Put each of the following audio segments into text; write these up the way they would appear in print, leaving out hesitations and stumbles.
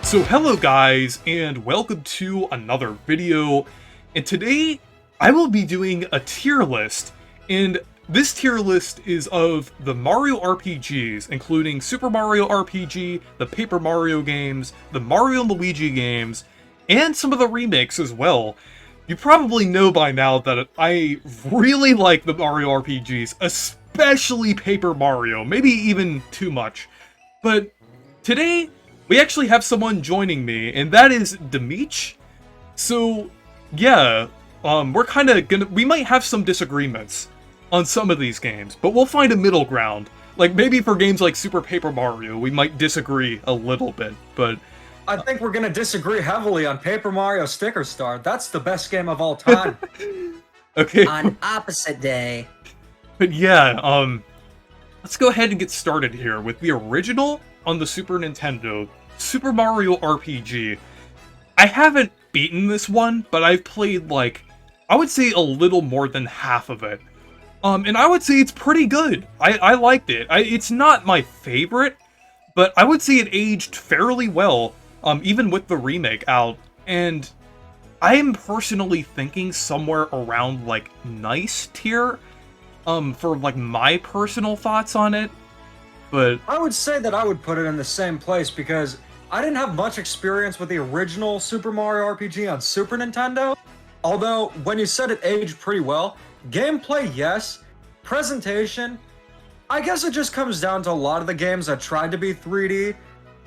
So hello guys, and welcome to another video, and today I will be doing a tier list, and this tier list is of the Mario RPGs, including Super Mario RPG, the Paper Mario games, the Mario and Luigi games, and some of the remakes as well. You probably know by now that I really like the Mario RPGs, especially Paper Mario, maybe even too much. But today, we actually have someone joining me, and that is Demeech. So, yeah, we're kind of gonna... We might have some disagreements on some of these games, but we'll find a middle ground. Like, maybe for games like Super Paper Mario, we might disagree a little bit, but... I think we're gonna disagree heavily on Paper Mario Sticker Star. That's the best game of all time. Okay. On opposite day. But yeah, let's go ahead and get started here with the original on the Super Nintendo, Super Mario RPG. I haven't beaten this one, but I've played, like, I would say a little more than half of it. And I would say it's pretty good. I liked it. It's not my favorite, but I would say it aged fairly well, even with the remake out. And I am personally thinking somewhere around, like, nice tier, for, like, my personal thoughts on it. But I would say that I would put it in the same place because I didn't have much experience with the original Super Mario RPG on Super Nintendo. Although, when you said it aged pretty well, gameplay, yes. Presentation, I guess it just comes down to a lot of the games that tried to be 3D.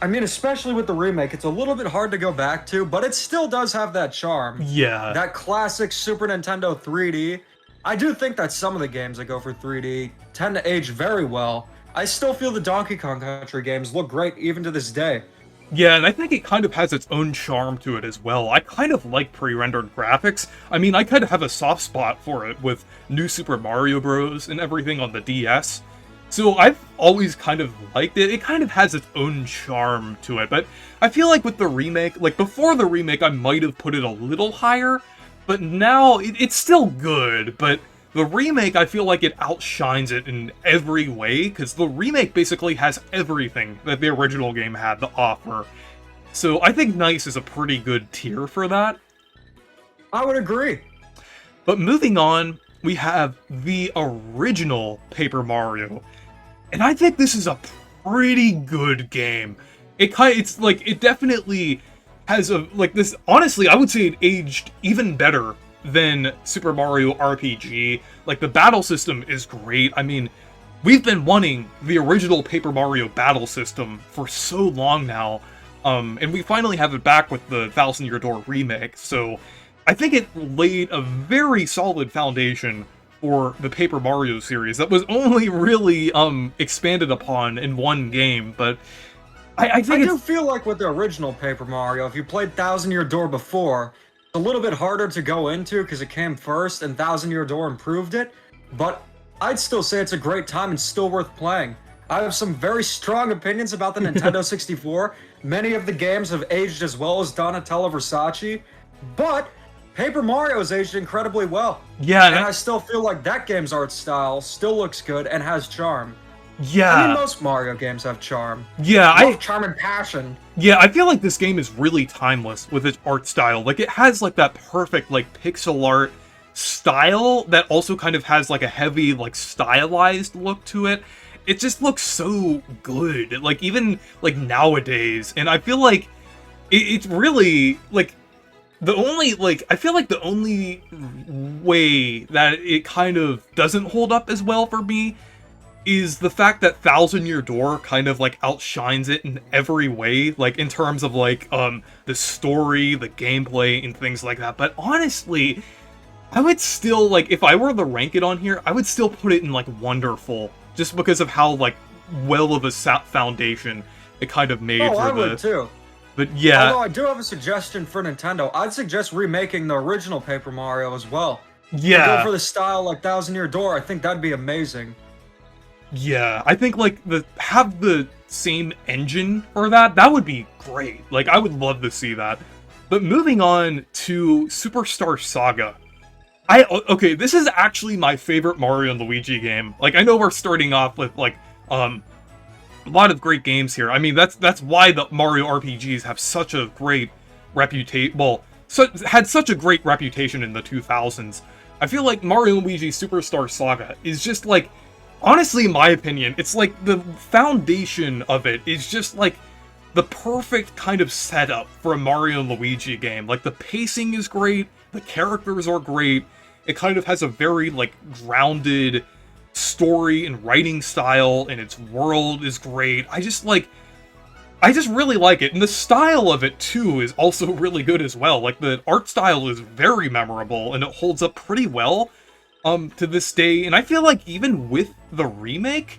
I mean, especially with the remake, it's a little bit hard to go back to, but it still does have that charm. yeah. That classic Super Nintendo 3D. I do think that some of the games that go for 3D tend to age very well. I still feel the Donkey Kong Country games look great even to this day. Yeah, and I think it kind of has its own charm to it as well. I kind of like pre-rendered graphics. I mean, I kind of have a soft spot for it with New Super Mario Bros. And everything on the DS. So I've always kind of liked it. It kind of has its own charm to it. But I feel like with the remake, like before the remake, I might have put it a little higher. But now, it's still good, but the remake, I feel like it outshines it in every way, because the remake basically has everything that the original game had to offer. So I think nice is a pretty good tier for that. I would agree. But moving on, we have the original Paper Mario. And I think this is a pretty good game. It definitely has this, honestly, I would say it aged even better than Super Mario RPG. Like, the battle system is great. I mean, we've been wanting the original Paper Mario battle system for so long now, and we finally have it back with the Thousand Year Door remake, so I think it laid a very solid foundation for the Paper Mario series that was only really expanded upon in one game, but I think I do feel like with the original Paper Mario, if you played Thousand Year Door before, it's a little bit harder to go into because it came first and Thousand Year Door improved it, but I'd still say it's a great time and still worth playing. I have some very strong opinions about the Nintendo 64. Many of the games have aged as well as Donatello Versace, but Paper Mario's aged incredibly well. Yeah, and I still feel like that game's art style still looks good and has charm. yeah. I mean, most Mario games have charm. Yeah, Both charm and passion. Yeah, I feel like this game is really timeless with its art style. Like, it has, like, that perfect, like, pixel art style that also kind of has, like, a heavy, like, stylized look to it. It just looks so good, like, even, like, nowadays. And I feel like it's really, like, I feel like the only way that it kind of doesn't hold up as well for me is the fact that Thousand Year Door kind of, like, outshines it in every way, like, in terms of, like, the story, the gameplay, and things like that. But honestly, I would still, like, if I were to rank it on here, I would still put it in, like, wonderful, just because of how, like, well of a foundation it kind of made for I the... would too. But yeah... Although I do have a suggestion for Nintendo. I'd suggest remaking the original Paper Mario as well. Yeah. Go for the style like Thousand Year Door. I think that'd be amazing. Yeah, I think, like, have the same engine for that would be great. Like, I would love to see that. But moving on to Superstar Saga. Okay, this is actually my favorite Mario and Luigi game. Like, I know we're starting off with, like, A lot of great games here. I mean, that's why the Mario RPGs have such a great reputation. Well, had such a great reputation in the 2000s. I feel like Mario and Luigi Superstar Saga is just like, honestly, in my opinion, it's like the foundation of it is just like the perfect kind of setup for a Mario and Luigi game. Like, the pacing is great, the characters are great, it kind of has a very, like, grounded story and writing style, and its world is great. I just really like it, and the style of it, too, is also really good as well. Like, the art style is very memorable, and it holds up pretty well, to this day, and I feel like even with the remake,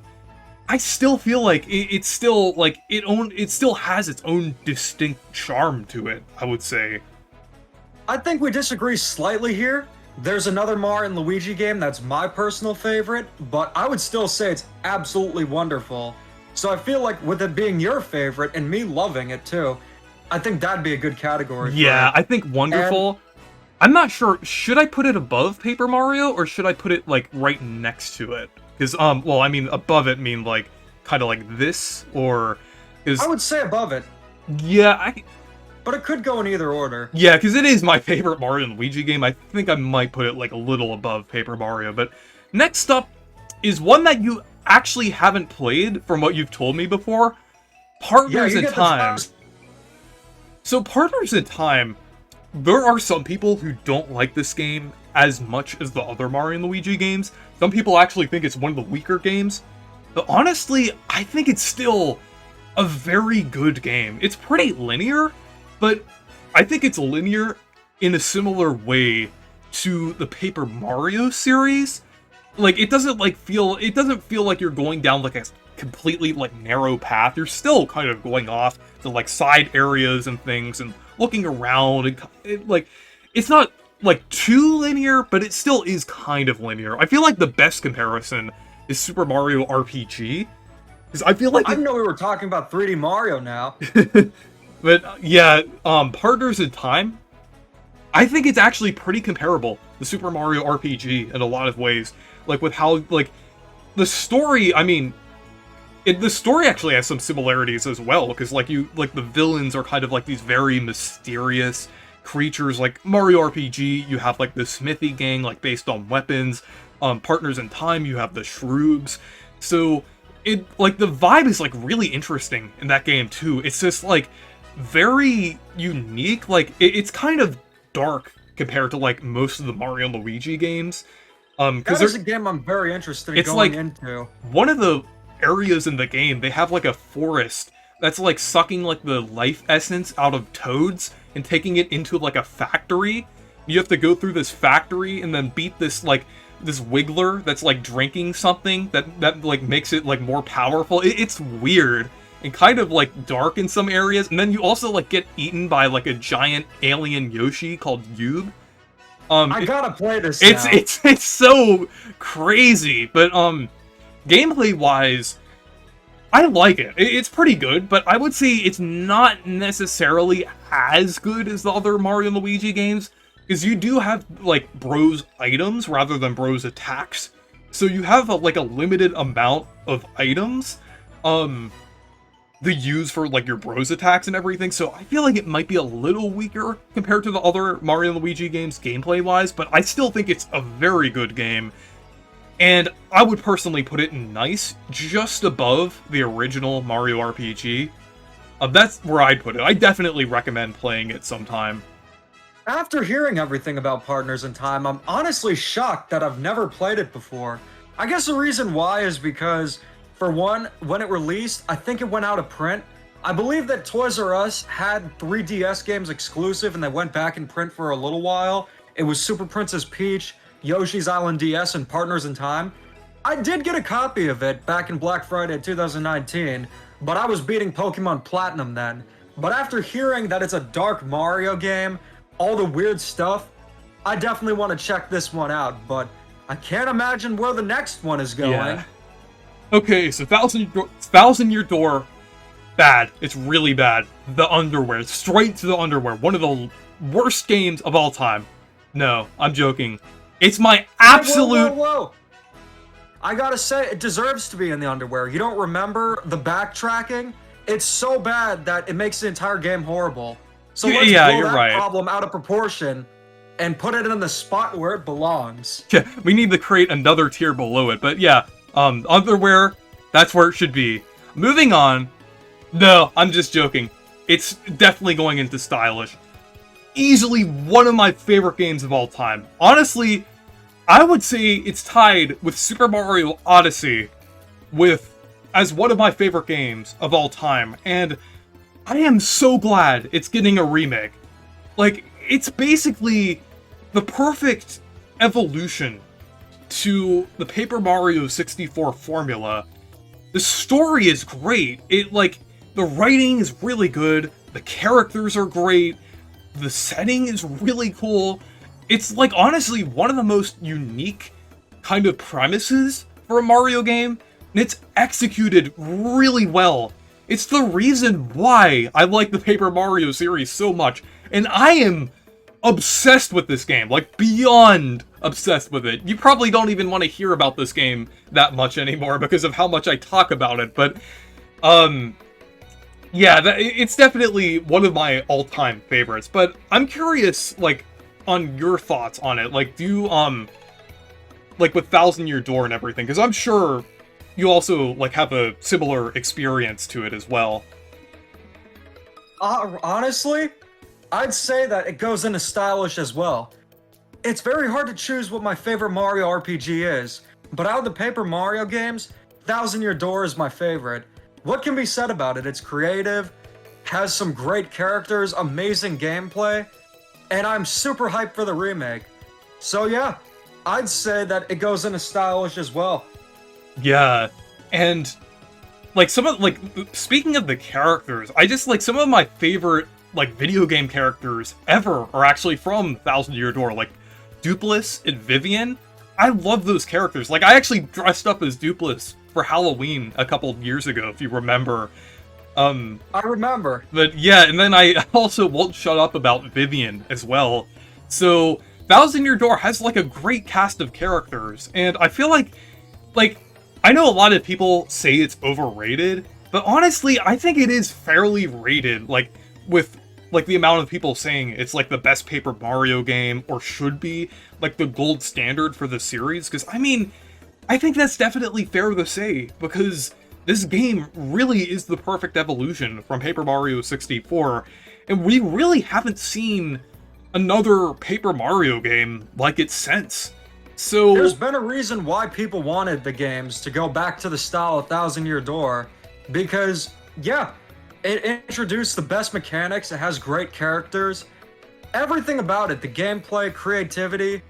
I still feel like it's still, like, it still has its own distinct charm to it, I would say. I think we disagree slightly here. There's another Mario and Luigi game that's my personal favorite, but I would still say it's absolutely wonderful. So I feel like with it being your favorite and me loving it too, I think that'd be a good category for Yeah, it. I think wonderful. I'm not sure, should I put it above Paper Mario, or should I put it, like, right next to it? Because, well, I mean, above it mean, like, kind of like this, or... I would say above it, Yeah, but it could go in either order. Yeah, because it is my favorite Mario and Luigi game. I think I might put it, like, a little above Paper Mario. But next up is one that you actually haven't played, from what you've told me before. Partners in Time. So, Partners in Time, there are some people who don't like this game as much as the other Mario and Luigi games. Some people actually think it's one of the weaker games. But honestly, I think it's still a very good game. It's pretty linear, but I think it's linear in a similar way to the Paper Mario series. Like, it doesn't feel like you're going down, like, a completely, like, narrow path. You're still kind of going off to, like, side areas and things and looking around, and it's not, like, too linear, but it still is kind of linear. I feel like the best comparison is Super Mario RPG, because I feel like I didn't know we were talking about 3D Mario now. But yeah, Partners in Time, I think it's actually pretty comparable to Super Mario RPG in a lot of ways. Like, with how, like, the story, I mean, the story actually has some similarities as well, because, like, the villains are kind of like these very mysterious creatures. Like, Mario RPG, you have, like, the Smithy gang, like, based on weapons. Partners in Time, you have the Shroobs. So, like, the vibe is, like, really interesting in that game, too. It's just, like, very unique. Like, it's kind of dark compared to, like, most of the Mario and Luigi games. That is a game I'm very interested in going into. One of the areas in the game, they have, like, a forest that's, like, sucking, like, the life essence out of toads and taking it into, like, a factory. You have to go through this factory and then beat this, like, this wiggler that's, like, drinking something that like, makes it, like, more powerful. It's weird and kind of, like, dark in some areas. And then you also, like, get eaten by, like, a giant alien Yoshi called Yub. I gotta play this now. It's so crazy, but gameplay wise, I like it. It's pretty good, but I would say it's not necessarily as good as the other Mario and Luigi games, because you do have, like, Bros items rather than Bros attacks. So you have like a limited amount of items to use for, like, your Bros attacks and everything. So I feel like it might be a little weaker compared to the other Mario and Luigi games gameplay-wise, but I still think it's a very good game. And I would personally put it in nice, just above the original Mario RPG. That's where I'd put it. I definitely recommend playing it sometime. After hearing everything about Partners in Time, I'm honestly shocked that I've never played it before. I guess the reason why is because, for one, when it released, I think it went out of print. I believe that Toys R Us had 3DS games exclusive and they went back in print for a little while. It was Super Princess Peach, Yoshi's Island DS, and Partners in Time. I did get a copy of it back in Black Friday 2019, but I was beating Pokemon Platinum then. But after hearing that it's a dark Mario game, all the weird stuff, I definitely want to check this one out, but I can't imagine where the next one is going. Yeah. Okay, so Thousand Year Door, bad. It's really bad. The Underwear, straight to the Underwear. One of the worst games of all time. No, I'm joking. It's my absolute... Whoa. I gotta say, it deserves to be in the underwear. You don't remember the backtracking? It's so bad that it makes the entire game horrible. So let's Yeah, blow you're that right. problem out of proportion and put it in the spot where it belongs. Yeah, we need to create another tier below it, but yeah, underwear, that's where it should be. Moving on. No, I'm just joking. It's definitely going into stylish. Easily one of my favorite games of all time. Honestly, I would say it's tied with Super Mario Odyssey as one of my favorite games of all time, and I am so glad it's getting a remake. Like, it's basically the perfect evolution to the Paper Mario 64 formula. The story is great. The writing is really good. The characters are great. The setting is really cool. It's, like, honestly one of the most unique kind of premises for a Mario game, and it's executed really well. It's the reason why I like the Paper Mario series so much, and I am obsessed with this game, like, beyond obsessed with it. You probably don't even want to hear about this game that much anymore because of how much I talk about it, but, yeah, it's definitely one of my all-time favorites, but I'm curious, like, on your thoughts on it. Like, do you, like, with Thousand Year Door and everything, because I'm sure you also, like, have a similar experience to it as well. Honestly, I'd say that it goes into stylish as well. It's very hard to choose what my favorite Mario RPG is, but out of the Paper Mario games, Thousand Year Door is my favorite. What can be said about it? It's creative, has some great characters, amazing gameplay, and I'm super hyped for the remake. So yeah, I'd say that it goes into stylish as well. Yeah, and, like, speaking of the characters, I just, like, some of my favorite, like, video game characters ever are actually from Thousand Year Door, like, Dupless and Vivian. I love those characters. Like, I actually dressed up as Dupless for Halloween a couple of years ago, if you remember. I remember. But yeah, and then I also won't shut up about Vivian as well. So, Thousand Year Door has, like, a great cast of characters, and I feel like, I know a lot of people say it's overrated, but honestly, I think it is fairly rated, like, with, like, the amount of people saying it's, like, the best Paper Mario game, or should be, like, the gold standard for the series, because, I mean, I think that's definitely fair to say, because this game really is the perfect evolution from Paper Mario 64, and we really haven't seen another Paper Mario game like it since. So there's been a reason why people wanted the games to go back to the style of Thousand Year Door, because, yeah, it introduced the best mechanics, it has great characters, everything about it, the gameplay, creativity,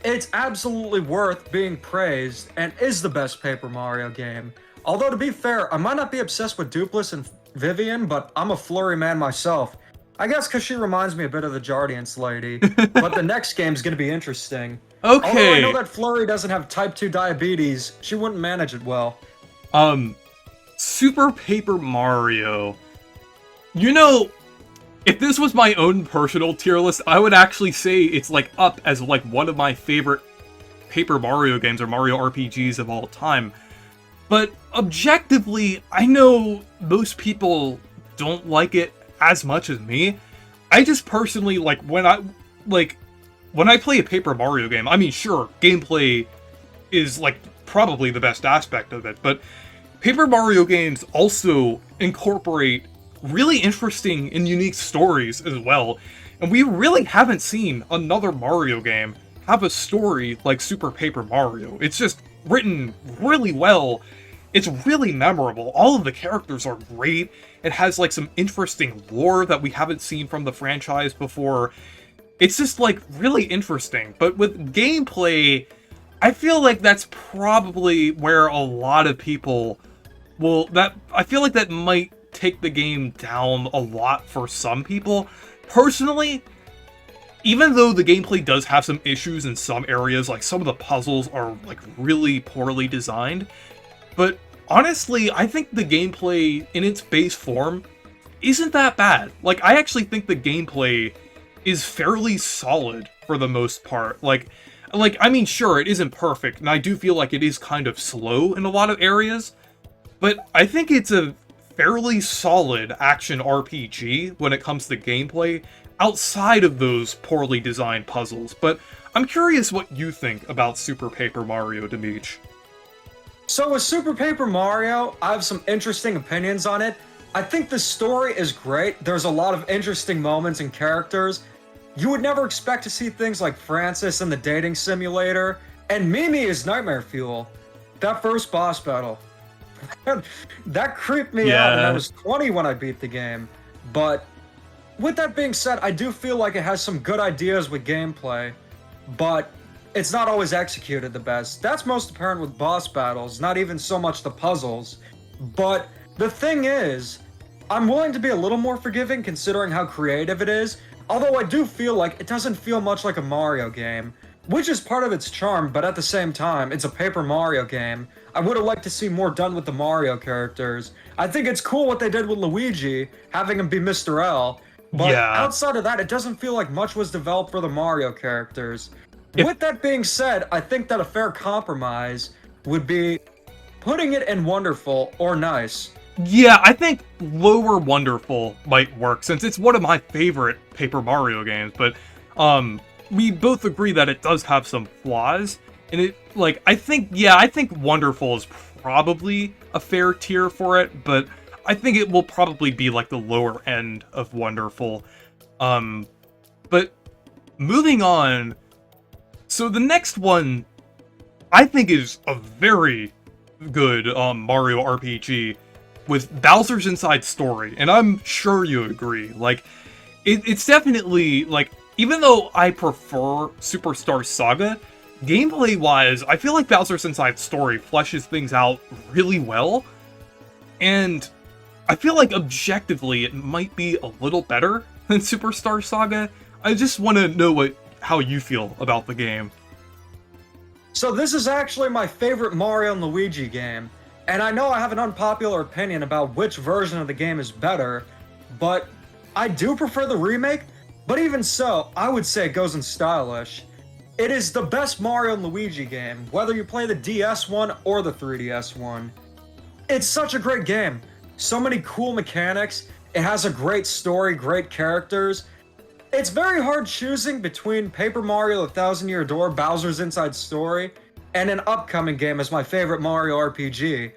it's absolutely worth being praised and is the best Paper Mario game. Although, to be fair, I might not be obsessed with Dupless and Vivian, but I'm a Flurry man myself. I guess because she reminds me a bit of the Jardiance lady. But the next game's going to be interesting. Okay. Although I know that Flurry doesn't have type 2 diabetes, she wouldn't manage it well. Super Paper Mario. You know, if this was my own personal tier list, I would actually say it's, like, up as, like, one of my favorite Paper Mario games or Mario RPGs of all time. But objectively, I know most people don't like it as much as me. I just personally, like, when I play a Paper Mario game, I mean, sure, gameplay is, like, probably the best aspect of it, but Paper Mario games also incorporate really interesting and unique stories as well, and we really haven't seen another Mario game have a story like Super Paper Mario. It's just written really well. It's really memorable. All of the characters are great. It has, like, some interesting lore that we haven't seen from the franchise before. It's just, like, really interesting. But with gameplay, I feel like that's probably where a lot of people I feel like that might take the game down a lot for some people. Personally, even though the gameplay does have some issues in some areas, like some of the puzzles are, like, really poorly designed, but honestly, I think the gameplay in its base form isn't that bad. Like, I actually think the gameplay is fairly solid for the most part. Like, Like, I mean, sure, it isn't perfect, and I do feel like it is kind of slow in a lot of areas, but I think it's a fairly solid action RPG when it comes to gameplay, outside of those poorly designed puzzles. But I'm curious what you think about Super Paper Mario, Demeech. So with Super Paper Mario, I have some interesting opinions on it. I think the story is great. There's a lot of interesting moments and characters. You would never expect to see things like Francis in the dating simulator, and Mimi is nightmare fuel. That first boss battle. That creeped me out, and I was 20 when I beat the game. But with that being said, I do feel like it has some good ideas with gameplay, but it's not always executed the best. That's most apparent with boss battles, not even so much the puzzles. But the thing is, I'm willing to be a little more forgiving considering how creative it is, although I do feel like it doesn't feel much like a Mario game, which is part of its charm, but at the same time, it's a Paper Mario game. I would have liked to see more done with the Mario characters. I think it's cool what they did with Luigi, having him be Mr. L, but outside of that, it doesn't feel like much was developed for the Mario characters. With that being said, I think that a fair compromise would be putting it in Wonderful or Nice. Yeah, I think lower Wonderful might work, since it's one of my favorite Paper Mario games, but, we both agree that it does have some flaws, and it, like, I think Wonderful is probably a fair tier for it, but I think it will probably be, like, the lower end of Wonderful. But moving on, so the next one, I think is a very good, Mario RPG, with Bowser's Inside Story, and I'm sure you agree. Like, it's definitely, like, even though I prefer Superstar Saga, gameplay-wise, I feel like Bowser's Inside Story fleshes things out really well, and I feel like objectively it might be a little better than Superstar Saga. I just want to know how you feel about the game. So this is actually my favorite Mario and Luigi game, and I know I have an unpopular opinion about which version of the game is better, but I do prefer the remake. But even so, I would say it goes in stylish. It is the best Mario and Luigi game, whether you play the DS one or the 3DS one. It's such a great game. So many cool mechanics. It has a great story, great characters. It's very hard choosing between Paper Mario: The Thousand Year Door, Bowser's Inside Story, and an upcoming game as my favorite Mario RPG.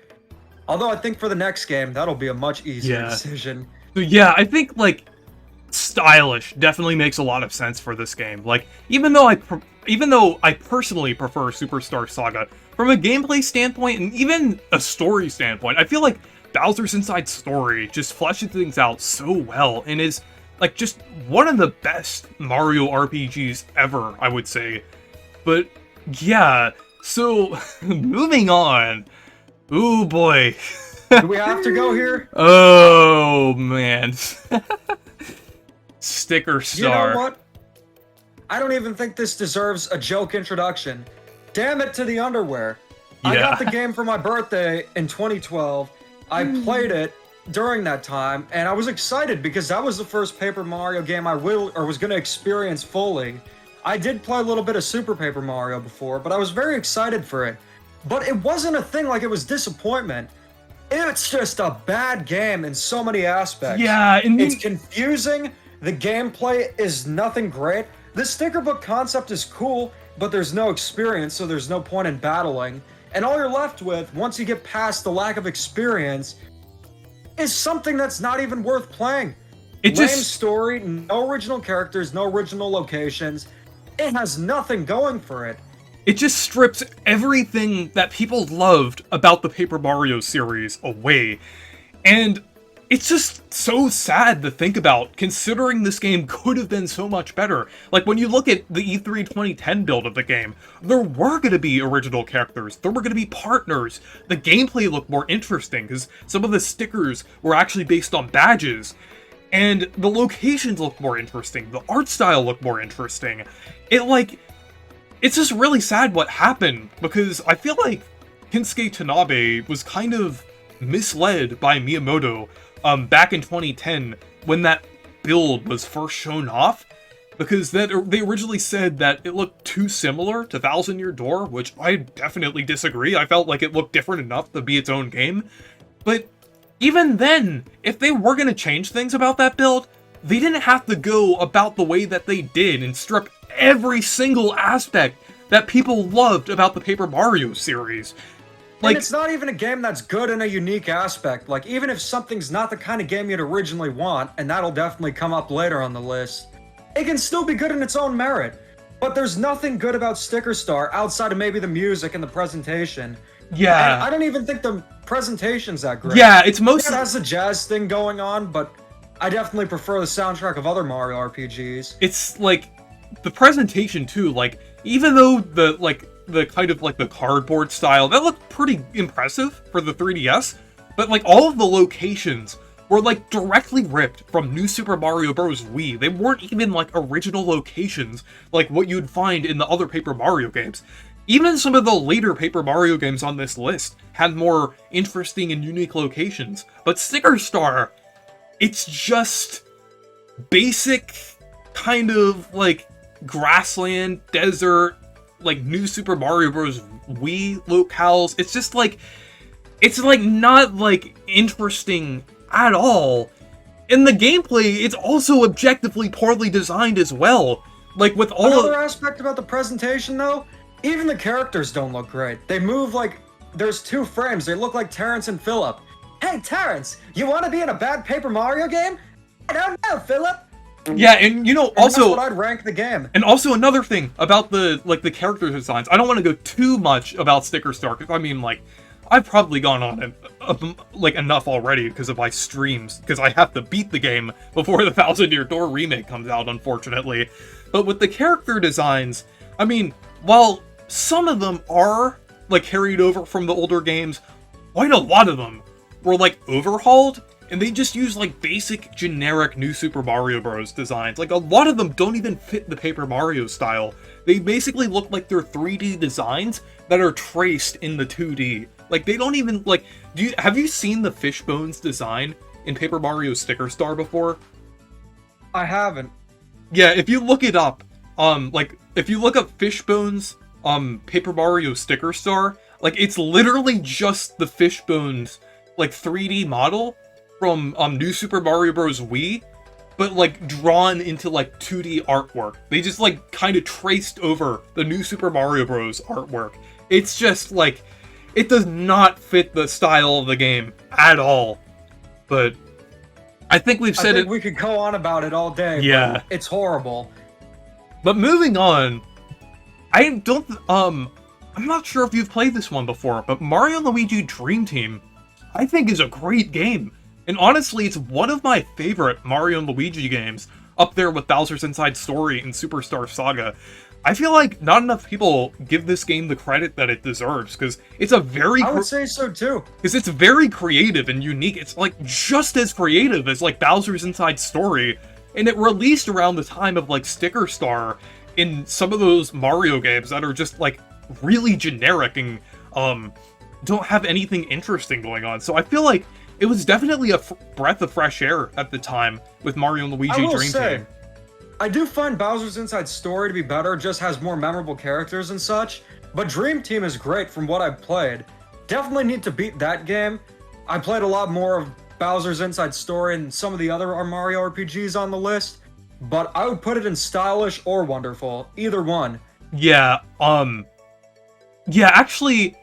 Although I think for the next game, that'll be a much easier decision. So yeah, I think, like, stylish definitely makes a lot of sense for this game. Like, even though I personally prefer Superstar Saga, from a gameplay standpoint and even a story standpoint, I feel like Bowser's Inside Story just fleshes things out so well and is, like, just one of the best Mario RPGs ever, I would say. But yeah, so moving on. Ooh boy. Do we have to go here? Oh man. Sticker star. You know what? I don't even think this deserves a joke introduction. Damn it to the underwear. I got the game for my birthday in 2012. I played it during that time, and I was excited because that was the first Paper Mario game I was going to experience fully. I did play a little bit of Super Paper Mario before, but I was very excited for it. But it wasn't a thing like it was disappointment. It's just a bad game in so many aspects. Yeah, it's confusing. The gameplay is nothing great. The sticker book concept is cool, but there's no experience, so there's no point in battling. And all you're left with, once you get past the lack of experience, is something that's not even worth playing. Lame story, no original characters, no original locations. It has nothing going for it. It just strips everything that people loved about the Paper Mario series away. And it's just so sad to think about, considering this game could have been so much better. Like, when you look at the E3 2010 build of the game, there were going to be original characters, there were going to be partners, the gameplay looked more interesting, because some of the stickers were actually based on badges, and the locations looked more interesting, the art style looked more interesting. It's just really sad what happened, because I feel like Kensuke Tanabe was kind of misled by Miyamoto back in 2010 when that build was first shown off. because they originally said that it looked too similar to Thousand Year Door, which I definitely disagree. I felt like it looked different enough to be its own game. But even then, if they were going to change things about that build, they didn't have to go about the way that they did and strip every single aspect that people loved about the Paper Mario series. And it's not even a game that's good in a unique aspect. Like, even if something's not the kind of game you'd originally want, and that'll definitely come up later on the list, it can still be good in its own merit. But there's nothing good about Sticker Star outside of maybe the music and the presentation. Yeah. And I don't even think the presentation's that great. Yeah, it's mostly... It has a jazz thing going on, but I definitely prefer the soundtrack of other Mario RPGs. It's, like, the presentation, too, like, even though the kind of, like, the cardboard style, that looked pretty impressive for the 3DS, but, like, all of the locations were, like, directly ripped from New Super Mario Bros. Wii. They weren't even, like, original locations, like what you'd find in the other Paper Mario games. Even some of the later Paper Mario games on this list had more interesting and unique locations, but Sticker Star, it's just basic, kind of, like, grassland, desert, like, New Super Mario Bros. Wii locales. It's just, like, it's, like, not, like, interesting at all. In the gameplay, it's also objectively poorly designed as well. Like, with all Another aspect about the presentation, though, even the characters don't look great. They move like there's two frames. They look like Terrence and Philip. Hey, Terrence, you want to be in a bad Paper Mario game? I don't know, Philip. Yeah, and you know, also that's what I'd rank the game. And also another thing about the character designs. I don't want to go too much about Sticker Star, because I mean, like, I've probably gone on like enough already because of my streams, because I have to beat the game before the Thousand Year Door remake comes out, unfortunately. But with the character designs, I mean, while some of them are, like, carried over from the older games, quite a lot of them were, like, overhauled, and they just use, like, basic, generic New Super Mario Bros. Designs. Like, a lot of them don't even fit the Paper Mario style. They basically look like they're 3D designs that are traced in the 2D. Like, they don't even, like, have you seen the Fishbones design in Paper Mario Sticker Star before? I haven't. Yeah, if you look it up, like, if you look up Fishbones, Paper Mario Sticker Star, like, it's literally just the Fishbones, like, 3D model from, New Super Mario Bros. Wii, but, like, drawn into, like, 2D artwork. They just, like, kind of traced over the New Super Mario Bros. Artwork. It's just, like, it does not fit the style of the game at all. But I think we've said it. We could go on about it all day. Yeah. But it's horrible. But moving on, I'm not sure if you've played this one before, but Mario & Luigi Dream Team, I think, is a great game. And honestly, it's one of my favorite Mario & Luigi games, up there with Bowser's Inside Story and Superstar Saga. I feel like not enough people give this game the credit that it deserves, because it's a very... I would say so, too. Because it's very creative and unique. It's, like, just as creative as, like, Bowser's Inside Story. And it released around the time of, like, Sticker Star in some of those Mario games that are just, like, really generic and, don't have anything interesting going on. So I feel like it was definitely a breath of fresh air at the time with Mario & Luigi Dream Team. I do find Bowser's Inside Story to be better, just has more memorable characters and such, but Dream Team is great from what I've played. Definitely need to beat that game. I played a lot more of Bowser's Inside Story and some of the other Mario RPGs on the list, but I would put it in stylish or wonderful, either one. Yeah, actually,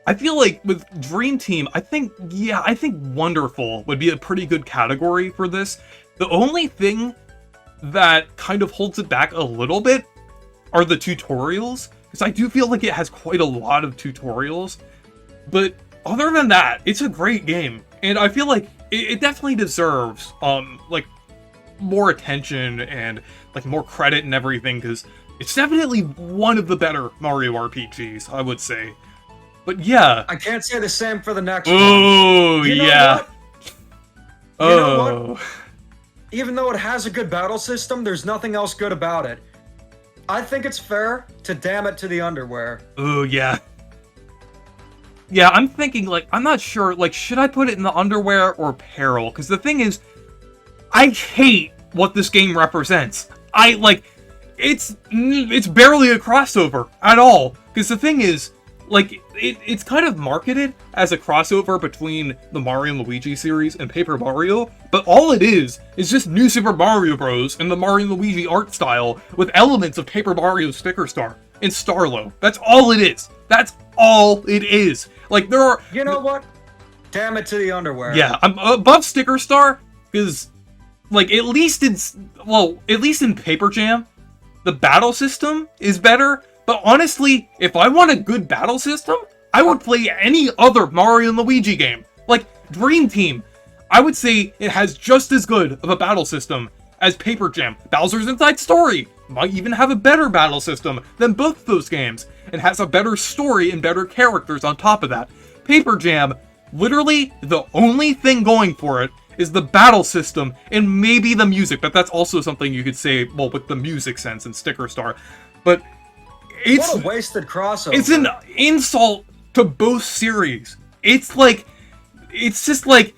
I feel like with Dream Team, I think wonderful would be a pretty good category for this. The only thing that kind of holds it back a little bit are the tutorials, because I do feel like it has quite a lot of tutorials, but other than that, it's a great game, and I feel like it definitely deserves, like, more attention and, like, more credit and everything, because it's definitely one of the better Mario RPGs, I would say. But yeah. I can't say the same for the next one. You know Yeah. You know what? Even though it has a good battle system, there's nothing else good about it. I think it's fair to damn it to the underwear. Oh, yeah. Yeah, I'm thinking, like, I'm not sure, like, should I put it in the underwear or peril? Because the thing is, I hate what this game represents. it's barely a crossover at all. Because the thing is, like, it's kind of marketed as a crossover between the Mario and Luigi series and Paper Mario, but all it is just New Super Mario Bros. And the Mario and Luigi art style with elements of Paper Mario Sticker Star and Starlo. That's all it is. That's all it is. Like, there are... You know what? Damn it to the underwear. Yeah, I'm above Sticker Star, because, like, at least in Paper Jam, the battle system is better. But honestly, if I want a good battle system, I would play any other Mario and Luigi game. Like, Dream Team, I would say it has just as good of a battle system as Paper Jam. Bowser's Inside Story might even have a better battle system than both those games, and has a better story and better characters on top of that. Paper Jam, literally the only thing going for it is the battle system and maybe the music, but that's also something you could say, well, with the music sense in Sticker Star. But it's what a wasted crossover. It's an insult to both series. It's just like,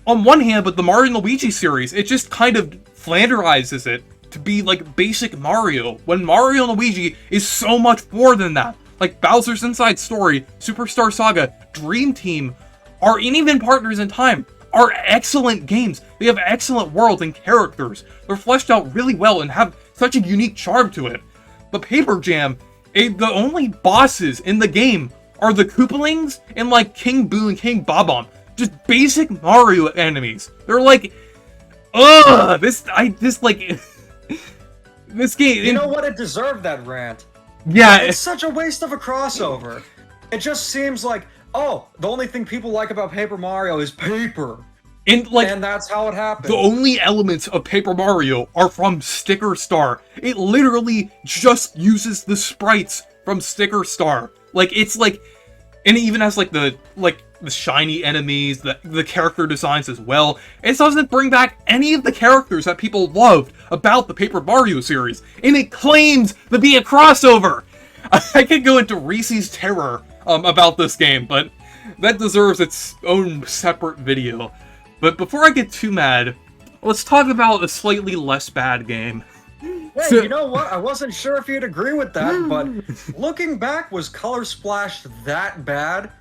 on one hand, with the Mario and Luigi series, it just kind of flanderizes it to be like basic Mario, when Mario and Luigi is so much more than that. Like Bowser's Inside Story, Superstar Saga, Dream Team, and even Partners in Time are excellent games. They have excellent worlds and characters. They're fleshed out really well and have such a unique charm to it. But Paper Jam, the only bosses in the game are the Koopalings and like King Boo and King Bob-omb. Just basic Mario enemies. They're like, ugh, this game. You know what? It deserved that rant. Yeah. It's such a waste of a crossover. It just seems like, oh, the only thing people like about Paper Mario is paper. And that's how it happened. The only elements of Paper Mario are from Sticker Star. It literally just uses the sprites from Sticker Star. Like, it's like, and it even has like the shiny enemies, the character designs as well. It doesn't bring back any of the characters that people loved about the Paper Mario series, and it claims to be a crossover. I could go into Reese's terror about this game, but that deserves its own separate video. But before I get too mad, let's talk about a slightly less bad game. Hey, you know what? I wasn't sure if you'd agree with that, but looking back, was Color Splash that bad?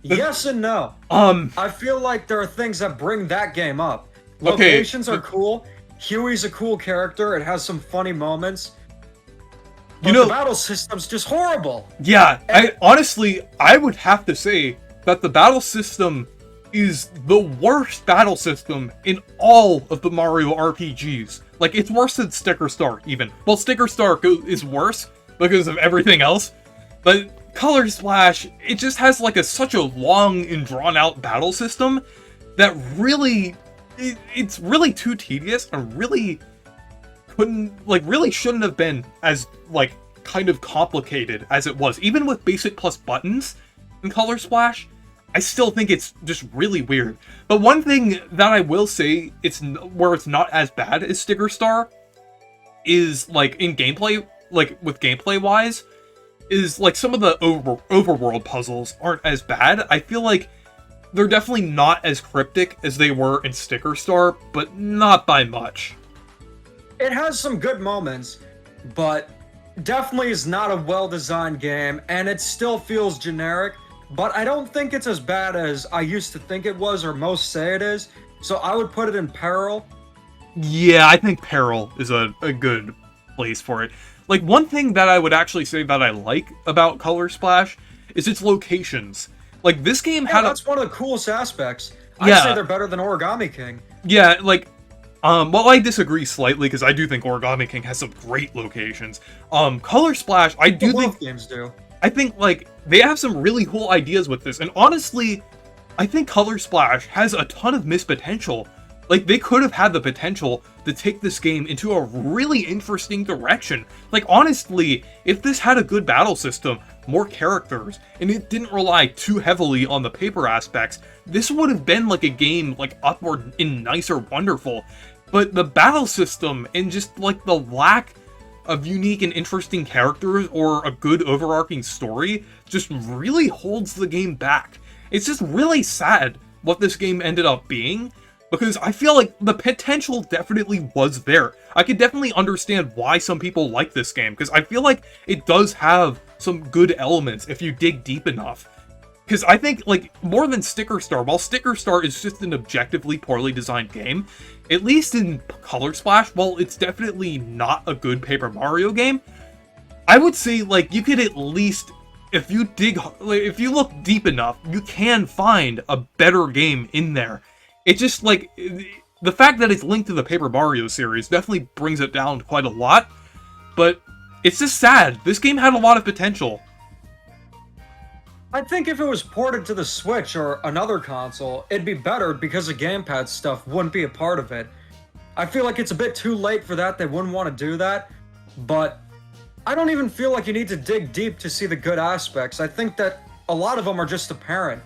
Yes and no. I feel like there are things that bring that game up. Locations are cool. Huey's a cool character. It has some funny moments. But the battle system's just horrible. Yeah, honestly, I would have to say that the battle system is the worst battle system in all of the Mario RPGs. Like, it's worse than Sticker Star, even. Well, Sticker Star is worse because of everything else, but Color Splash, it just has like such a long and drawn-out battle system that really, it's really too tedious and really shouldn't have been as, like, kind of complicated as it was. Even with basic plus buttons in Color Splash, I still think it's just really weird. But one thing that I will say, where it's not as bad as Sticker Star, is, like, in gameplay, like, with gameplay-wise, is, like, some of the overworld puzzles aren't as bad. I feel like they're definitely not as cryptic as they were in Sticker Star, but not by much. It has some good moments, but definitely is not a well-designed game, and it still feels generic. But I don't think it's as bad as I used to think it was, or most say it is. So I would put it in Peril. Yeah, I think Peril is a good place for it. Like, one thing that I would actually say that I like about Color Splash is its locations. Like, this game had that's one of the coolest aspects. I'd say they're better than Origami King. Yeah, like, well, I disagree slightly, because I do think Origami King has some great locations. Color Splash, I do think... Both games do. I think, like, they have some really cool ideas with this, and honestly, I think Color Splash has a ton of missed potential. Like, they could have had the potential to take this game into a really interesting direction. Like, honestly, if this had a good battle system, more characters, and it didn't rely too heavily on the paper aspects, this would have been, like, a game, like, upward and nice or wonderful. But the battle system, and just, like, the lack of unique and interesting characters or a good overarching story just really holds the game back. It's just really sad what this game ended up being, because I feel like the potential definitely was there. I could definitely understand why some people like this game, because I feel like it does have some good elements if you dig deep enough. Because I think, like, more than Sticker Star, while Sticker Star is just an objectively poorly designed game, at least in Color Splash, while it's definitely not a good Paper Mario game, I would say, like, you could at least, if you look deep enough, you can find a better game in there. It just, like, the fact that it's linked to the Paper Mario series definitely brings it down quite a lot, but it's just sad. This game had a lot of potential. I think if it was ported to the Switch or another console, it'd be better because the gamepad stuff wouldn't be a part of it. I feel like it's a bit too late for that, they wouldn't want to do that, but I don't even feel like you need to dig deep to see the good aspects. I think that a lot of them are just apparent.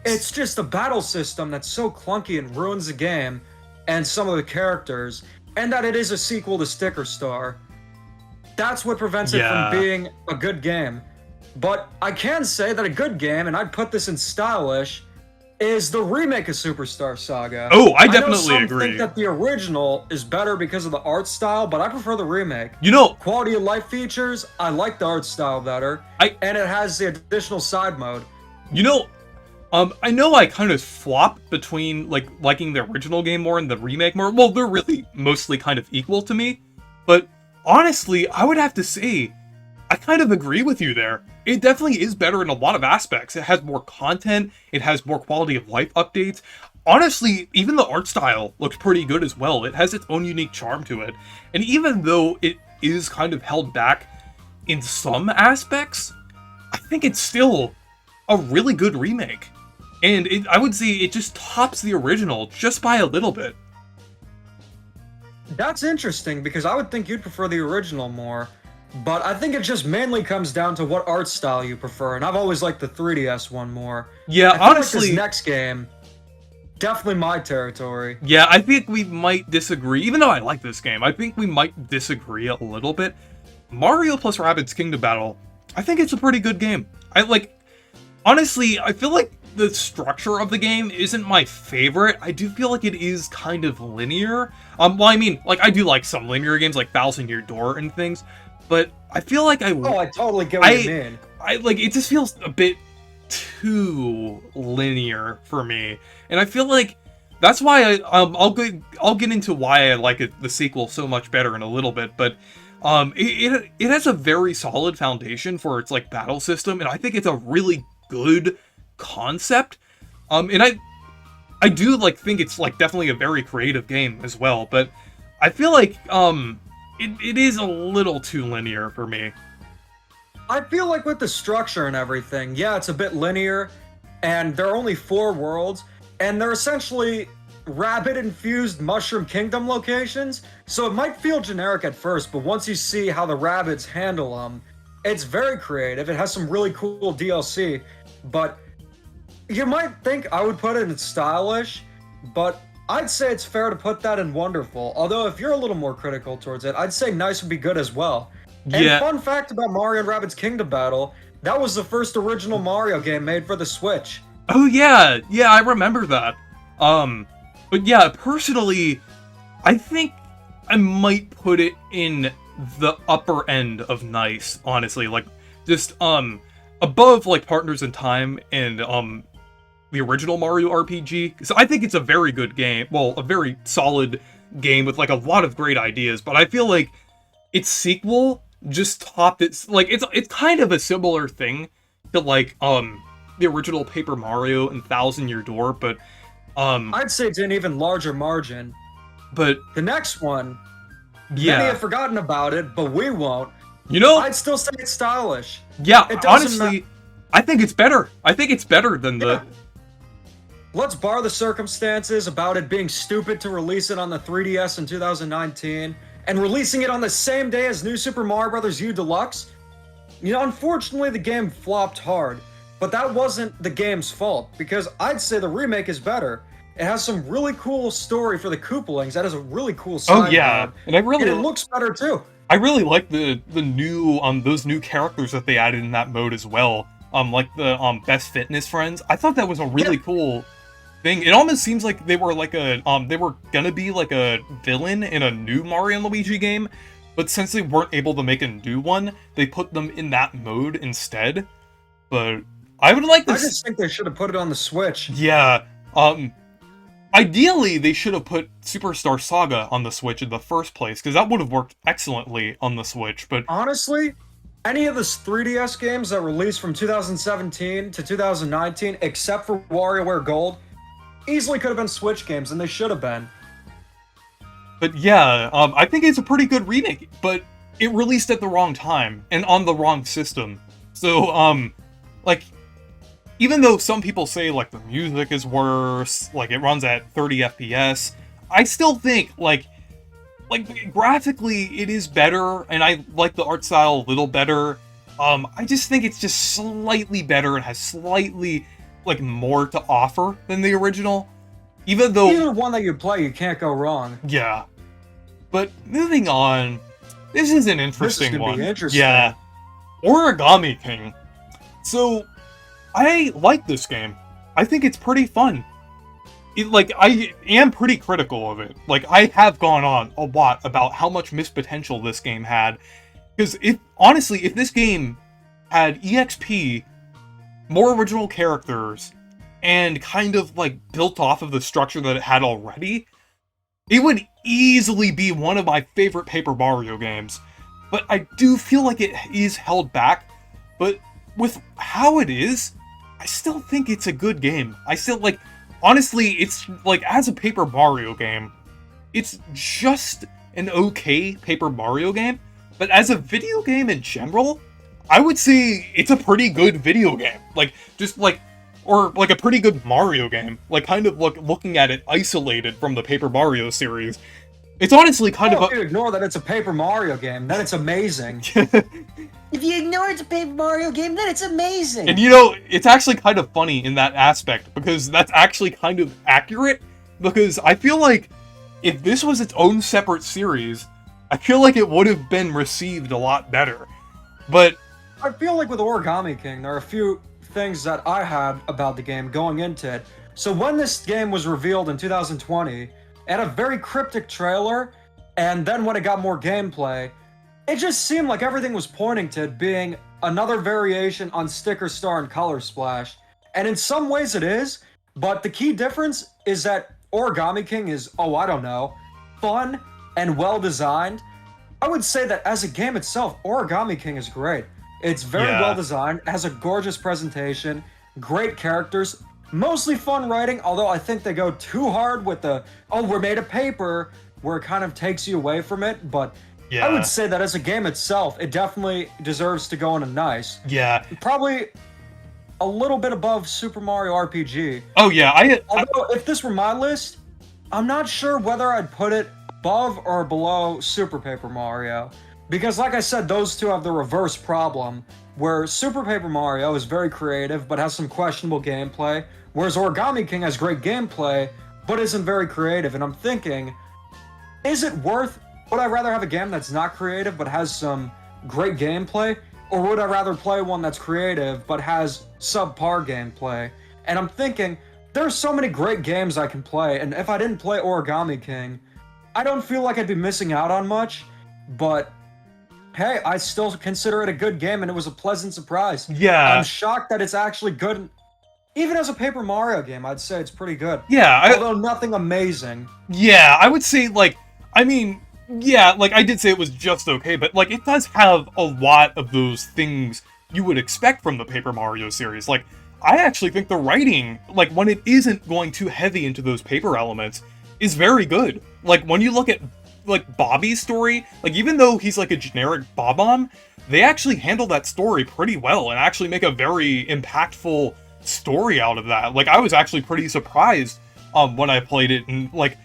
It's just the battle system that's so clunky and ruins the game, and some of the characters, and that it is a sequel to Sticker Star. That's what prevents it from being a good game. But I can say that a good game, and I'd put this in stylish, is the remake of Superstar Saga. Oh, I definitely agree. I agree. think that the original is better because of the art style, but I prefer the remake. You know, quality of life features, I like the art style better, and it has the additional side mode. You know, I know I kind of flop between, like, liking the original game more and the remake more. Well, they're really mostly kind of equal to me, but honestly, I would have to say, I kind of agree with you there. It definitely is better in a lot of aspects. It has more content, it has more quality of life updates. Honestly, even the art style looks pretty good as well. It has its own unique charm to it. And even though it is kind of held back in some aspects, I think it's still a really good remake. And I would say it just tops the original just by a little bit. That's interesting, because I would think you'd prefer the original more. But I think it just mainly comes down to what art style you prefer, and I've always liked the 3DS one more. Yeah, honestly, like this next game, definitely my territory. Yeah, I think we might disagree. Even though I like this game, I think we might disagree a little bit. Mario plus Rabbids Kingdom Battle, I think it's a pretty good game. Honestly, I feel like the structure of the game isn't my favorite. I do feel like it is kind of linear. Well, I mean, like, I do like some linear games like Thousand Year Door and things, but I feel like I totally get what you mean. It just feels a bit too linear for me, and I feel like that's why I'll get into why I like the sequel so much better in a little bit. But it has a very solid foundation for its, like, battle system, and I think it's a really good concept. And I do, like, think it's, like, definitely a very creative game as well. But I feel like it is a little too linear for me. I feel like with the structure and everything, yeah, it's a bit linear, and there are only 4 worlds, and they're essentially rabbit-infused Mushroom Kingdom locations, so it might feel generic at first, but once you see how the rabbits handle them, it's very creative. It has some really cool DLC, but you might think I would put it in stylish, but I'd say it's fair to put that in wonderful. Although if you're a little more critical towards it, I'd say nice would be good as well. Yeah. And fun fact about Mario and Rabbids Kingdom Battle, that was the first original Mario game made for the Switch. Oh yeah, I remember that. But yeah, personally, I think I might put it in the upper end of nice, honestly. Like, just above, like, Partners in Time and the original Mario RPG. So I think it's a very good game. Well, a very solid game with, like, a lot of great ideas. But I feel like its sequel just topped it. Like, it's kind of a similar thing to, like, the original Paper Mario and Thousand Year Door, but I'd say it's an even larger margin. But the next one, yeah, many have forgotten about it, but we won't. You know, I'd still say it's stylish. Yeah, honestly, I think it's better. I think it's better than the... Let's bar the circumstances about it being stupid to release it on the 3DS in 2019, and releasing it on the same day as New Super Mario Bros. U Deluxe. You know, unfortunately, the game flopped hard, but that wasn't the game's fault, because I'd say the remake is better. It has some really cool story for the Koopalings. That is a really cool side mode, and it looks better too. I really like the new those new characters that they added in that mode as well. Like the best fitness friends. I thought that was a really cool thing. It almost seems like they were like they were gonna be like a villain in a new Mario and Luigi game, but since they weren't able to make a new one, they put them in that mode instead. But I would like I this. just think they should have put it on the Switch. Yeah. Ideally, they should have put Superstar Saga on the Switch in the first place, because that would have worked excellently on the Switch, but... Honestly, any of the 3DS games that released from 2017 to 2019, except for WarioWare Gold, easily could have been Switch games, and they should have been. But yeah, I think it's a pretty good remake, but it released at the wrong time, and on the wrong system. So, like, even though some people say, like, the music is worse, like, it runs at 30 FPS, I still think, like, graphically, it is better, and I like the art style a little better. I just think it's just slightly better and has slightly, like, more to offer than the original. Even though... Either one that you play, you can't go wrong. Yeah. But moving on, this is an interesting This is one. gonna be interesting. Yeah. Origami King. So, I like this game. I think it's pretty fun. I am pretty critical of it. Like, I have gone on a lot about how much missed potential this game had. Because honestly, if this game had EXP, more original characters, and kind of, like, built off of the structure that it had already, it would easily be one of my favorite Paper Mario games. But I do feel like it is held back. But with how it is, I still think it's a good game. I still, like, honestly, it's, like, as a Paper Mario game, it's just an okay Paper Mario game. But as a video game in general, I would say it's a pretty good video game. Like, just, like, or, like, a pretty good Mario game. Like, kind of, looking at it isolated from the Paper Mario series. It's honestly kind of If you ignore that it's a Paper Mario game, then it's amazing. If you ignore it's a Paper Mario game, then it's amazing! And you know, it's actually kind of funny in that aspect, because that's actually kind of accurate, because I feel like if this was its own separate series, I feel like it would have been received a lot better. But... I feel like with Origami King, there are a few things that I had about the game going into it. So when this game was revealed in 2020, it had a very cryptic trailer, and then when it got more gameplay, it just seemed like everything was pointing to it being another variation on Sticker Star and Color Splash. And in some ways it is, but the key difference is that Origami King is, I don't know, fun and well designed. I would say that as a game itself, Origami King is great. It's very well designed, has a gorgeous presentation, great characters, mostly fun writing, although I think they go too hard with the, we're made of paper, where it kind of takes you away from it, but yeah. I would say that as a game itself, it definitely deserves to go in a nice. Yeah. Probably a little bit above Super Mario RPG. Oh yeah, Although, if this were my list, I'm not sure whether I'd put it above or below Super Paper Mario. Because like I said, those two have the reverse problem, where Super Paper Mario is very creative, but has some questionable gameplay, whereas Origami King has great gameplay, but isn't very creative. And I'm thinking, is it worth... Would I rather have a game that's not creative but has some great gameplay? Or would I rather play one that's creative but has subpar gameplay? And I'm thinking, there are so many great games I can play, and if I didn't play Origami King, I don't feel like I'd be missing out on much, but hey, I still consider it a good game, and it was a pleasant surprise. Yeah. I'm shocked that it's actually good. Even as a Paper Mario game, I'd say it's pretty good. Yeah. Although nothing amazing. Yeah, I would say, like, I mean... Yeah, like, I did say it was just okay, but, like, it does have a lot of those things you would expect from the Paper Mario series. Like, I actually think the writing, like, when it isn't going too heavy into those paper elements, is very good. Like, when you look at, like, Bobby's story, like, even though he's, like, a generic Bob-omb, they actually handle that story pretty well and actually make a very impactful story out of that. Like, I was actually pretty surprised when I played it, and, like,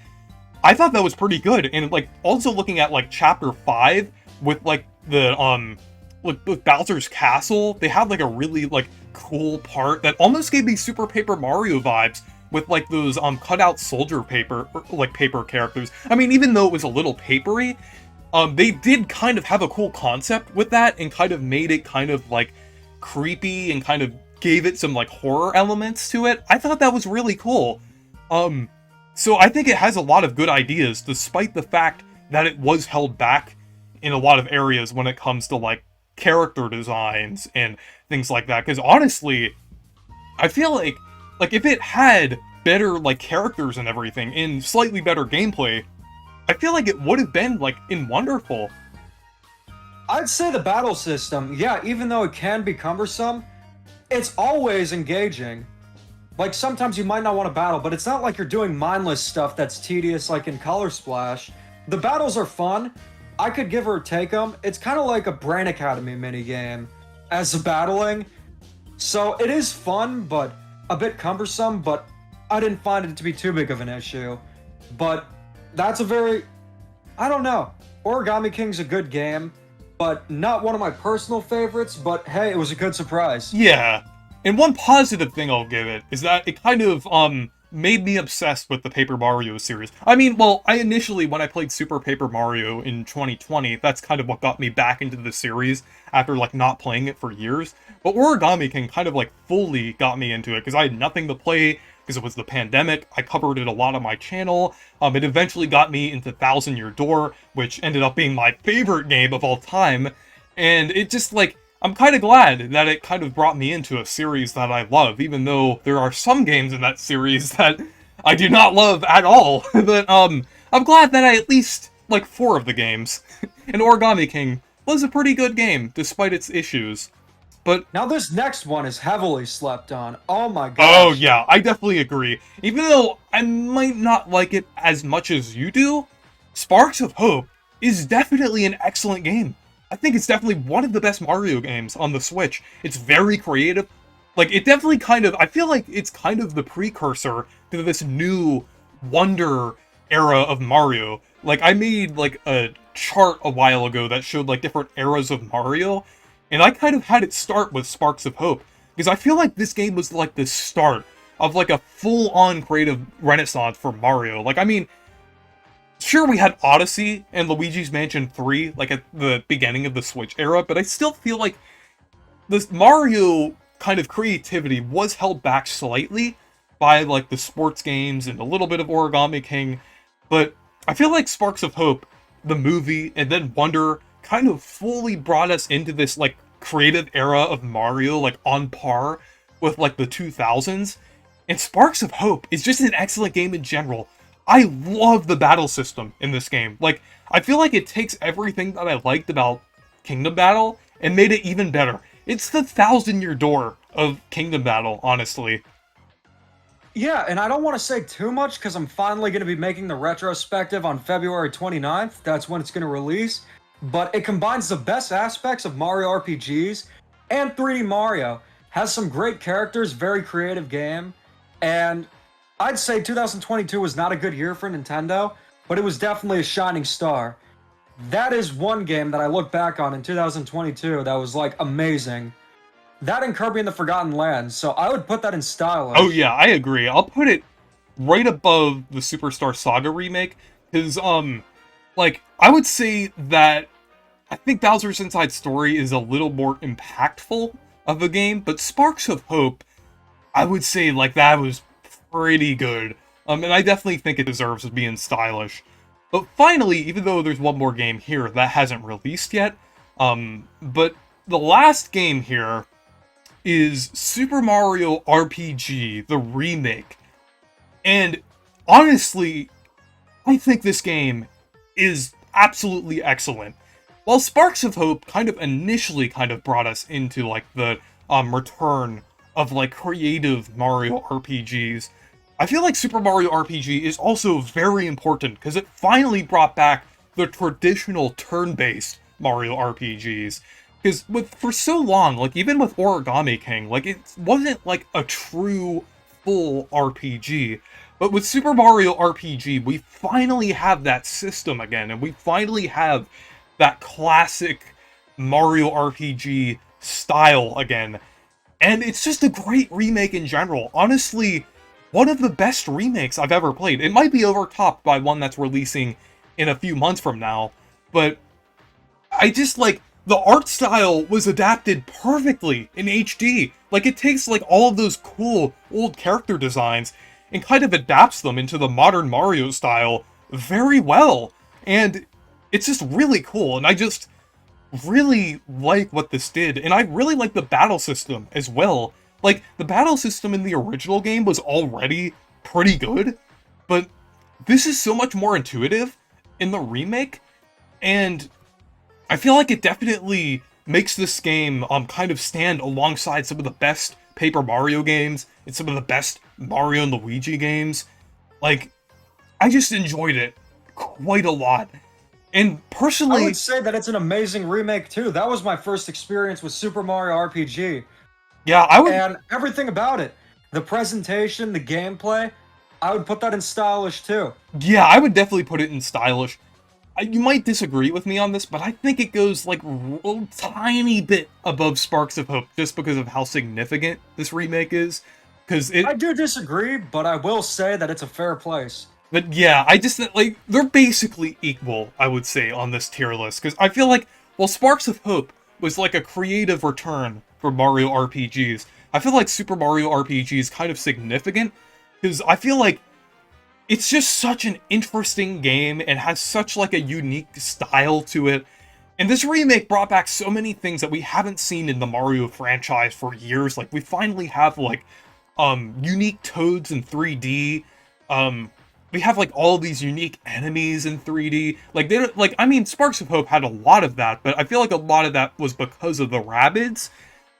I thought that was pretty good. And, like, also looking at, like, Chapter 5 with, like, the, with Bowser's Castle, they had, like, a really, like, cool part that almost gave me Super Paper Mario vibes with, like, those, cut-out soldier paper, like, paper characters. I mean, even though it was a little papery, they did kind of have a cool concept with that and kind of made it kind of, like, creepy and kind of gave it some, like, horror elements to it. I thought that was really cool. So I think it has a lot of good ideas, despite the fact that it was held back in a lot of areas when it comes to, like, character designs and things like that. Because honestly, I feel like, if it had better, like, characters and everything, and slightly better gameplay, I feel like it would have been, like, wonderful. I'd say the battle system, yeah, even though it can be cumbersome, it's always engaging. Like, sometimes you might not want to battle, but it's not like you're doing mindless stuff that's tedious like in Color Splash. The battles are fun. I could give or take them. It's kind of like a Brain Academy minigame as a battling. So it is fun, but a bit cumbersome, but I didn't find it to be too big of an issue. But that's a very... I don't know. Origami King's a good game, but not one of my personal favorites, but hey, it was a good surprise. Yeah. And one positive thing I'll give it is that it kind of, made me obsessed with the Paper Mario series. I mean, well, I initially, when I played Super Paper Mario in 2020, that's kind of what got me back into the series after, like, not playing it for years. But Origami King kind of, like, fully got me into it, because I had nothing to play, because it was the pandemic. I covered it a lot on my channel. It eventually got me into Thousand Year Door, which ended up being my favorite game of all time. And it just, like, I'm kind of glad that it kind of brought me into a series that I love, even though there are some games in that series that I do not love at all. But, I'm glad that I at least like 4 of the games. And Origami King was a pretty good game, despite its issues. But Now this next one is heavily slept on. Oh my gosh. oh yeah, I definitely agree. Even though I might not like it as much as you do, Sparks of Hope is definitely an excellent game. I think it's definitely one of the best Mario games on the Switch. It's very creative. Like, it definitely kind of... I feel like it's kind of the precursor to this new Wonder era of Mario. Like, I made, like, a chart a while ago that showed, like, different eras of Mario, and I kind of had it start with Sparks of Hope, because I feel like this game was, like, the start of, like, a full-on creative renaissance for Mario. Like, I mean... Sure, we had Odyssey and Luigi's Mansion 3, like, at the beginning of the Switch era, but I still feel like this Mario kind of creativity was held back slightly by, like, the sports games and a little bit of Origami King, but I feel like Sparks of Hope, the movie, and then Wonder kind of fully brought us into this, like, creative era of Mario, like, on par with, like, the 2000s, and Sparks of Hope is just an excellent game in general. I love the battle system in this game. Like, I feel like it takes everything that I liked about Kingdom Battle and made it even better. It's the 1,000-year door of Kingdom Battle, honestly. Yeah, and I don't want to say too much because I'm finally going to be making the retrospective on February 29th. That's when it's going to release. But it combines the best aspects of Mario RPGs and 3D Mario. Has some great characters, very creative game, and I'd say 2022 was not a good year for Nintendo, but it was definitely a shining star. That is one game that I look back on in 2022 that was, like, amazing. That and Kirby and the Forgotten Land, so I would put that in stylish. Oh yeah, I agree. I'll put it right above the Superstar Saga remake, because, like, I would say that I think Bowser's Inside Story is a little more impactful of a game, but Sparks of Hope, I would say, like, that was pretty good. And I definitely think it deserves being stylish. But finally, even though there's one more game here that hasn't released yet, but the last game here is Super Mario RPG, the remake. And honestly, I think this game is absolutely excellent. While Sparks of Hope kind of initially kind of brought us into, like, the return of, like, creative Mario RPGs, I feel like Super Mario RPG is also very important because it finally brought back the traditional turn-based Mario RPGs. Because for so long, like, even with Origami King, like, it wasn't, like, a true full RPG. But with Super Mario RPG, we finally have that system again, and we finally have that classic Mario RPG style again. And it's just a great remake in general. Honestly, one of the best remakes I've ever played. It might be overtopped by one that's releasing in a few months from now, but I just, like, the art style was adapted perfectly in HD. Like, it takes, like, all of those cool old character designs and kind of adapts them into the modern Mario style very well. And it's just really cool, and I just really like what this did, and I really like the battle system as well. Like, the battle system in the original game was already pretty good, but this is so much more intuitive in the remake, and I feel like it definitely makes this game kind of stand alongside some of the best Paper Mario games and some of the best Mario and Luigi games. Like, I just enjoyed it quite a lot. And personally, I would say that it's an amazing remake too. That was my first experience with Super Mario RPG. yeah, I would. And everything about it. The presentation, the gameplay, I would put that in stylish too. Yeah, I would definitely put it in stylish. You might disagree with me on this, but I think it goes like a tiny bit above Sparks of Hope just because of how significant this remake is. Because I do disagree, but I will say that it's a fair place. But yeah, I just, like, they're basically equal, I would say, on this tier list. Because I feel like, well, Sparks of Hope was like a creative return for Mario RPGs. I feel like Super Mario RPG is kind of significant, because I feel like it's just such an interesting game and has such, like, a unique style to it. And this remake brought back so many things that we haven't seen in the Mario franchise for years. Like, we finally have, like, unique Toads in 3D, we have, like, all these unique enemies in 3D. Like, they don't, like, I mean, Sparks of Hope had a lot of that, but I feel like a lot of that was because of the Rabbids.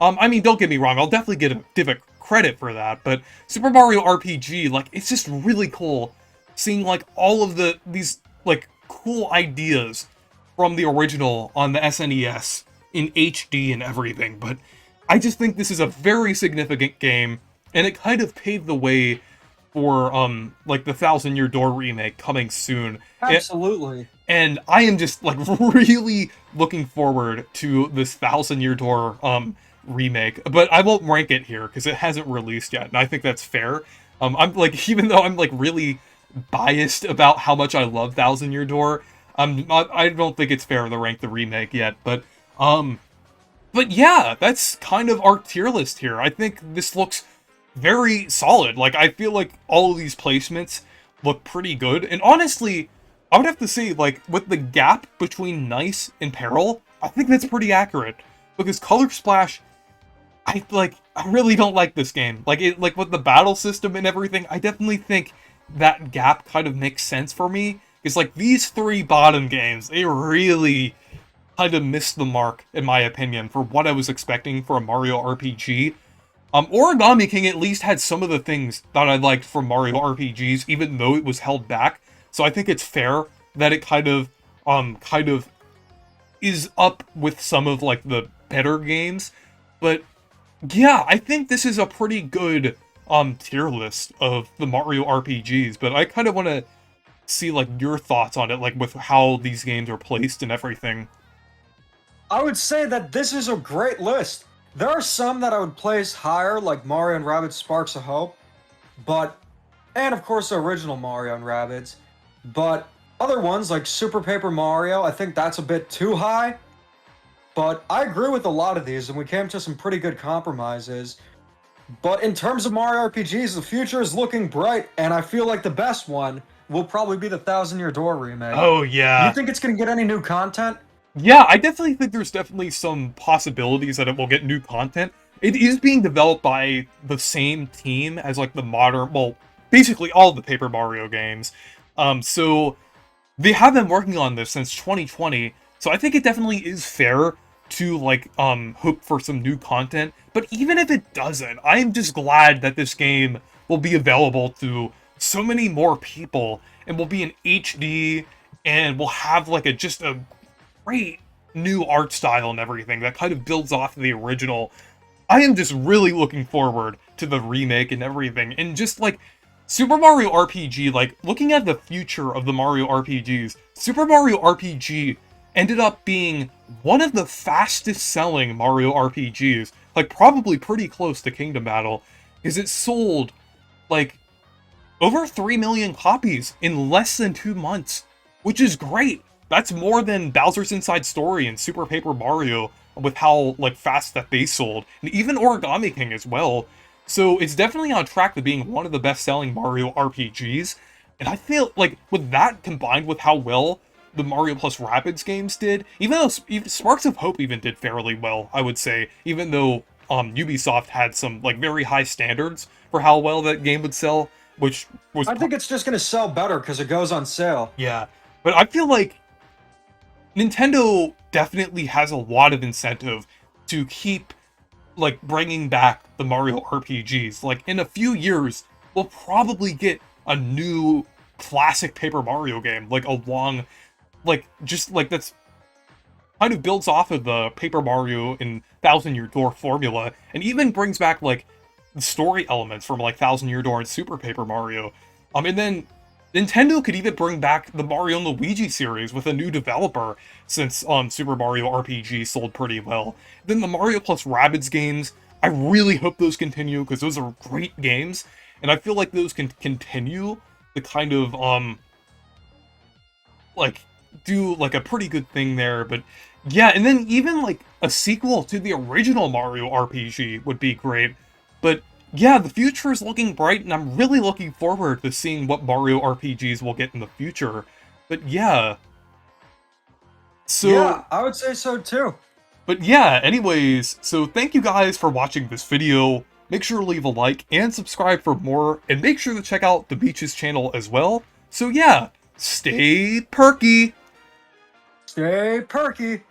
I mean, don't get me wrong, I'll definitely give it credit for that, but Super Mario RPG, like, it's just really cool seeing, like, all of these, like, cool ideas from the original on the SNES in HD and everything, but I just think this is a very significant game, and it kind of paved the way for, like, the Thousand Year Door remake coming soon. Absolutely. And I am just, like, really looking forward to this Thousand Year Door, remake. But I won't rank it here, because it hasn't released yet, and I think that's fair. I'm, like, even though I'm, like, really biased about how much I love Thousand Year Door, I don't think it's fair to rank the remake yet, but yeah, that's kind of our tier list here. I think this looks very solid. Like, I feel like all of these placements look pretty good. And honestly, I would have to say, like, with the gap between Nice and Peril, I think that's pretty accurate. Because Color Splash, I really don't like this game. Like, with the battle system and everything, I definitely think that gap kind of makes sense for me. Because, like, these three bottom games, they really kind of missed the mark, in my opinion, for what I was expecting for a Mario RPG. Origami King at least had some of the things that I liked from Mario RPGs, even though it was held back. So I think it's fair that it kind of is up with some of, like, the better games. But yeah, I think this is a pretty good tier list of the Mario RPGs. But I kind of want to see, like, your thoughts on it, like, with how these games are placed and everything. I would say that this is a great list. There are some that I would place higher, like Mario and Rabbids Sparks of Hope, and of course the original Mario and Rabbids, but other ones like Super Paper Mario, I think that's a bit too high, but I agree with a lot of these, and we came to some pretty good compromises. But in terms of Mario RPGs, the future is looking bright, and I feel like the best one will probably be the Thousand Year Door remake. Oh, yeah. You think it's gonna get any new content? Yeah, I definitely think there's definitely some possibilities that it will get new content. It is being developed by the same team as, like, the modern, well, basically all the Paper Mario games. So they have been working on this since 2020, so I think it definitely is fair to, like, hope for some new content. But even if it doesn't, I'm just glad that this game will be available to so many more people, and will be in HD, and will have, like, just a great new art style and everything that kind of builds off of the original. I am just really looking forward to the remake and everything. And just, like, Super Mario RPG, like, looking at the future of the Mario RPGs, Super Mario RPG ended up being one of the fastest selling Mario RPGs, like, probably pretty close to Kingdom Battle, because it sold, like, over 3 million copies in less than 2 months, which is great. That's more than Bowser's Inside Story and Super Paper Mario, with how, like, fast that they sold. And even Origami King as well. So it's definitely on track to being one of the best-selling Mario RPGs, and I feel like with that combined with how well the Mario plus Rabbids games did, even though Sparks of Hope even did fairly well, I would say, even though Ubisoft had some like very high standards for how well that game would sell, which was I think it's just gonna sell better because it goes on sale. yeah. But I feel like Nintendo definitely has a lot of incentive to keep like bringing back the Mario RPGs. Like in a few years, we'll probably get a new classic Paper Mario game, like a long, like just like that's kind of builds off of the Paper Mario and Thousand Year Door formula, and even brings back like the story elements from like Thousand Year Door and Super Paper Mario. And then Nintendo could even bring back the Mario and Luigi series with a new developer, since Super Mario RPG sold pretty well. Then the Mario plus Rabbids games, I really hope those continue because those are great games, and I feel like those can continue the kind of like do like a pretty good thing there. But yeah, and then even like a sequel to the original Mario RPG would be great. But yeah, the future is looking bright, and I'm really looking forward to seeing what Mario RPGs we'll get in the future. But yeah. So, Yeah, I would say so too. but yeah, anyways, so thank you guys for watching this video. Make sure to leave a like and subscribe for more, and make sure to check out the Beaches channel as well. So yeah, stay perky! Stay perky.